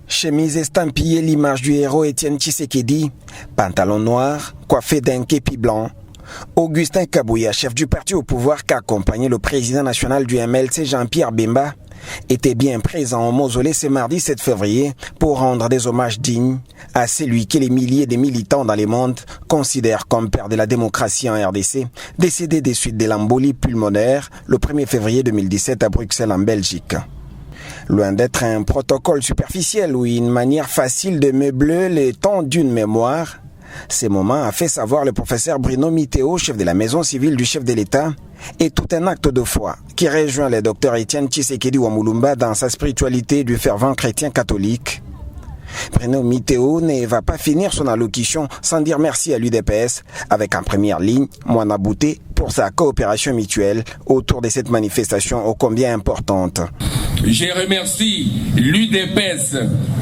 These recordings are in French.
Chemise estampillée, l'image du héros Étienne Tshisekedi, pantalon noir, coiffé d'un képi blanc. Augustin Kabouya, chef du parti au pouvoir qui accompagnait le président national du MLC Jean-Pierre Bemba, était bien présent au mausolée ce mardi 7 février pour rendre des hommages dignes à celui que les milliers de militants dans le monde considèrent comme père de la démocratie en RDC, décédé des suites de l'embolie pulmonaire le 1er février 2017 à Bruxelles en Belgique. Loin d'être un protocole superficiel ou une manière facile de meubler le temps d'une mémoire, ce moment a fait savoir le professeur Bruno Mitteo, chef de la maison civile du chef de l'État, est tout un acte de foi qui rejoint le docteur Étienne Tshisekedi Wamulumba dans sa spiritualité du fervent chrétien catholique. Bruno Mitteo ne va pas finir son allocution sans dire merci à l'UDPS, avec en première ligne Moana Bouté pour sa coopération mutuelle autour de cette manifestation ô combien importante. Je remercie l'UDPS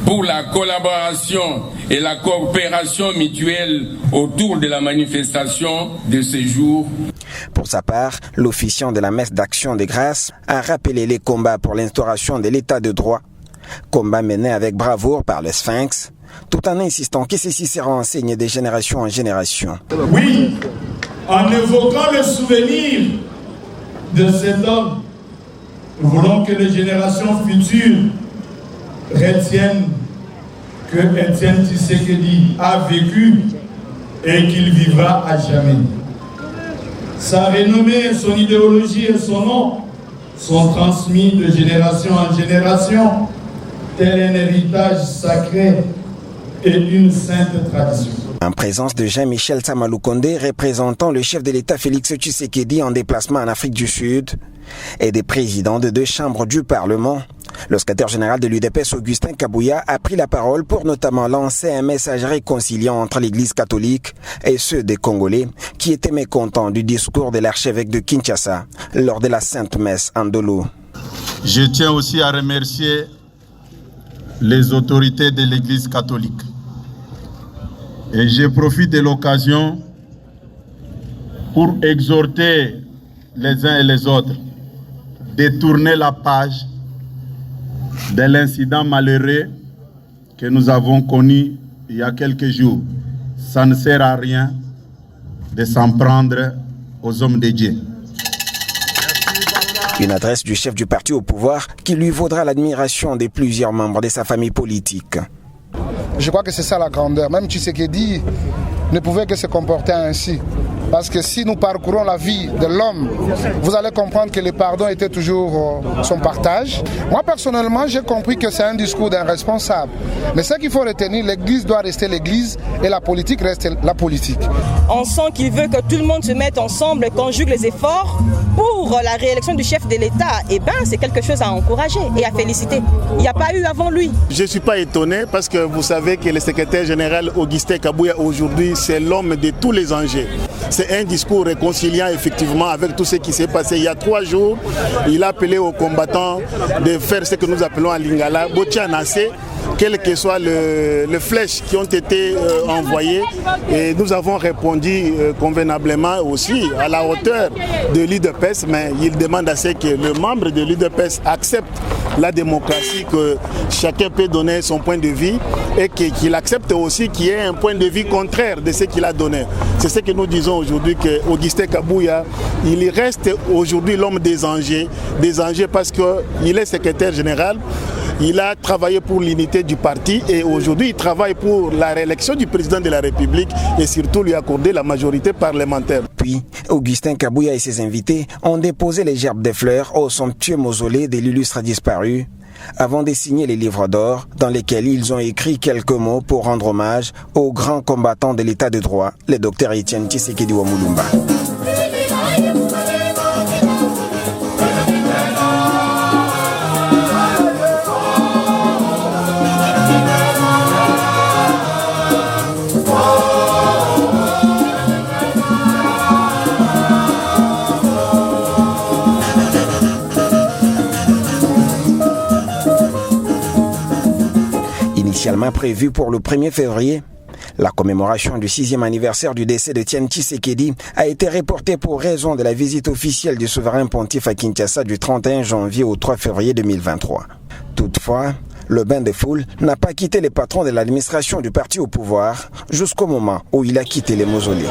pour la collaboration et la coopération mutuelle autour de la manifestation de ce jour. Pour sa part, l'officiant de la messe d'action de grâce a rappelé les combats pour l'instauration de l'état de droit, combat mené avec bravoure par le Sphinx, tout en insistant que ceci sera enseigné de génération en génération. Oui, en évoquant le souvenir de cet homme, nous voulons que les générations futures retiennent que Étienne Tshisekedi a vécu et qu'il vivra à jamais. Sa renommée, son idéologie et son nom sont transmis de génération en génération, tel un héritage sacré et une sainte tradition. En présence de Jean-Michel Samaloukonde, représentant le chef de l'État Félix Tshisekedi en déplacement en Afrique du Sud, et des présidents de 2 chambres du Parlement, le secrétaire général de l'UDPS Augustin Kabouya a pris la parole pour notamment lancer un message réconciliant entre l'Église catholique et ceux des Congolais qui étaient mécontents du discours de l'archevêque de Kinshasa lors de la Sainte Messe en Ndolo. Je tiens aussi à remercier les autorités de l'Église catholique. Et je profite de l'occasion pour exhorter les uns et les autres de tourner la page de l'incident malheureux que nous avons connu il y a quelques jours. Ça ne sert à rien de s'en prendre aux hommes de Dieu. Une adresse du chef du parti au pouvoir qui lui vaudra l'admiration de plusieurs membres de sa famille politique. Je crois que c'est ça la grandeur. Même Tshisekedi ne pouvait que se comporter ainsi. Parce que si nous parcourons la vie de l'homme, vous allez comprendre que le pardon était toujours son partage. Moi, personnellement, j'ai compris que c'est un discours d'un responsable. Mais ce qu'il faut retenir, l'Église doit rester l'Église et la politique reste la politique. On sent qu'il veut que tout le monde se mette ensemble et conjugue les efforts pour la réélection du chef de l'État. Eh bien, c'est quelque chose à encourager et à féliciter. Il n'y a pas eu avant lui. Je ne suis pas étonné parce que vous savez que le secrétaire général Augustin Kabouya aujourd'hui, c'est l'homme de tous les enjeux. C'est un discours réconciliant effectivement avec tout ce qui s'est passé. Il y a 3 jours, il a appelé aux combattants de faire ce que nous appelons à Lingala, Botianase, quelles que soient les flèches qui ont été envoyées. Et nous avons répondu convenablement aussi à la hauteur de l'UDPS, mais il demande à ce que le membre de l'UDPS accepte la démocratie, que chacun peut donner son point de vue et qu'il accepte aussi qu'il y ait un point de vue contraire de ce qu'il a donné. C'est ce que nous disons aujourd'hui, qu'Augustin Kabouya, il reste aujourd'hui l'homme des enjeux parce qu'il est secrétaire général. Il a travaillé pour l'unité du parti et aujourd'hui il travaille pour la réélection du président de la République et surtout lui accorder la majorité parlementaire. Puis, Augustin Kabouya et ses invités ont déposé les gerbes de fleurs au somptueux mausolée de l'illustre disparu avant de signer les livres d'or dans lesquels ils ont écrit quelques mots pour rendre hommage au grand combattant de l'état de droit, le docteur Étienne Tshisekedi Wamulumba. Initialement prévu pour le 1er février, La commémoration du 6e anniversaire du décès de Étienne Tshisekedi a été reportée pour raison de la visite officielle du souverain pontife à Kinshasa du 31 janvier au 3 février 2023. Toutefois, le bain de foule n'a pas quitté les patrons de l'administration du parti au pouvoir jusqu'au moment où il a quitté les mausolées.